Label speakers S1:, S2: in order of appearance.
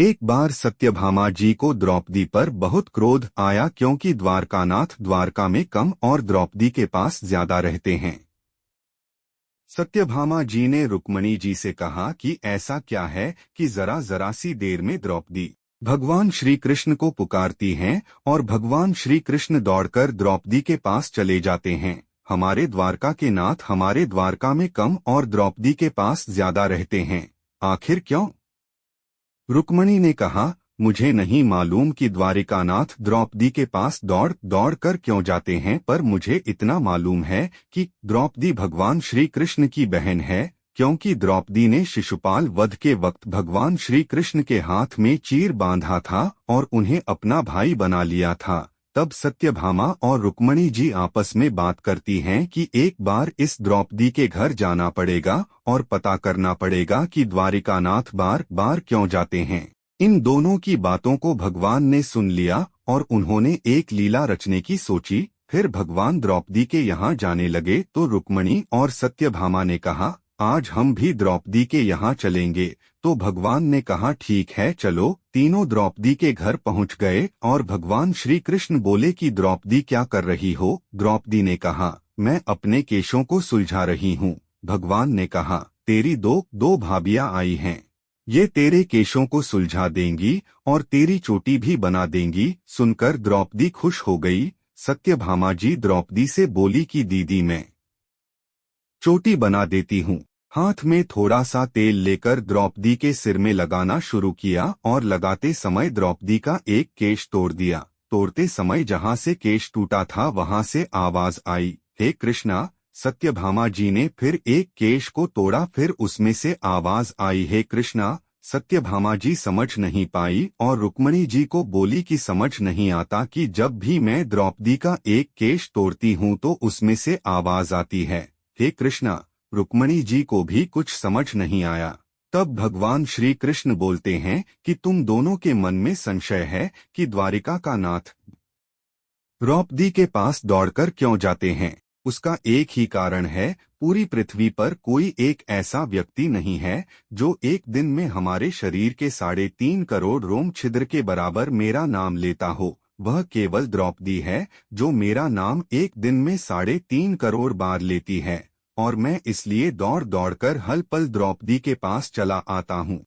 S1: एक बार सत्यभामा जी को द्रौपदी पर बहुत क्रोध आया क्योंकि द्वारकानाथ द्वारका में कम और द्रौपदी के पास ज्यादा रहते हैं। सत्यभामा जी ने रुक्मणी जी से कहा कि ऐसा क्या है कि जरा जरा सी देर में द्रौपदी भगवान श्री कृष्ण को पुकारती हैं और भगवान श्री कृष्ण दौड़कर द्रौपदी के पास चले जाते हैं। हमारे द्वारका के नाथ हमारे द्वारका में कम और द्रौपदी के पास ज्यादा रहते हैं, आखिर क्यों? रुक्मणी ने कहा, मुझे नहीं मालूम कि द्वारिकानाथ द्रौपदी के पास दौड़ दौड़ कर क्यों जाते हैं, पर मुझे इतना मालूम है कि द्रौपदी भगवान श्री कृष्ण की बहन है, क्योंकि द्रौपदी ने शिशुपाल वध के वक्त भगवान श्री कृष्ण के हाथ में चीर बांधा था और उन्हें अपना भाई बना लिया था। तब सत्यभामा और रुक्मणी जी आपस में बात करती हैं कि एक बार इस द्रौपदी के घर जाना पड़ेगा और पता करना पड़ेगा कि द्वारिकानाथ बार बार क्यों जाते हैं। इन दोनों की बातों को भगवान ने सुन लिया और उन्होंने एक लीला रचने की सोची। फिर भगवान द्रौपदी के यहाँ जाने लगे तो रुक्मणी और सत्यभामा ने कहा, आज हम भी द्रौपदी के यहाँ चलेंगे। तो भगवान ने कहा, ठीक है चलो। तीनों द्रौपदी के घर पहुँच गए और भगवान श्री कृष्ण बोले कि द्रौपदी क्या कर रही हो? द्रौपदी ने कहा, मैं अपने केशों को सुलझा रही हूँ। भगवान ने कहा, तेरी दो भाभियां आई हैं, ये तेरे केशों को सुलझा देंगी और तेरी चोटी भी बना देंगी। सुनकर द्रौपदी खुश हो गई। सत्यभामा जी द्रौपदी से बोली कि दीदी मैं चोटी बना देती हूँ। हाथ में थोड़ा सा तेल लेकर द्रौपदी के सिर में लगाना शुरू किया और लगाते समय द्रौपदी का एक केश तोड़ दिया। तोड़ते समय जहाँ से केश टूटा था वहाँ से आवाज आई, हे कृष्णा। सत्यभामा जी ने फिर एक केश को तोड़ा, फिर उसमें से आवाज आई, हे कृष्णा। सत्यभामा जी समझ नहीं पाई और रुक्मणी जी को बोली कि समझ नहीं आता कि जब भी मैं द्रौपदी का एक केश तोड़ती हूँ तो उसमें से आवाज आती है, हे कृष्णा। रुक्मणी जी को भी कुछ समझ नहीं आया। तब भगवान श्री कृष्ण बोलते हैं कि तुम दोनों के मन में संशय है कि द्वारिका का नाथ द्रौपदी के पास दौड़कर क्यों जाते हैं। उसका एक ही कारण है, पूरी पृथ्वी पर कोई एक ऐसा व्यक्ति नहीं है जो एक दिन में हमारे शरीर के 3.5 करोड़ रोम छिद्र के बराबर मेरा नाम लेता हो। वह केवल द्रौपदी है जो मेरा नाम एक दिन में 3.5 करोड़ बार लेती है और मैं इसलिए दौड़ दौड़कर हल पल द्रौपदी के पास चला आता हूँ।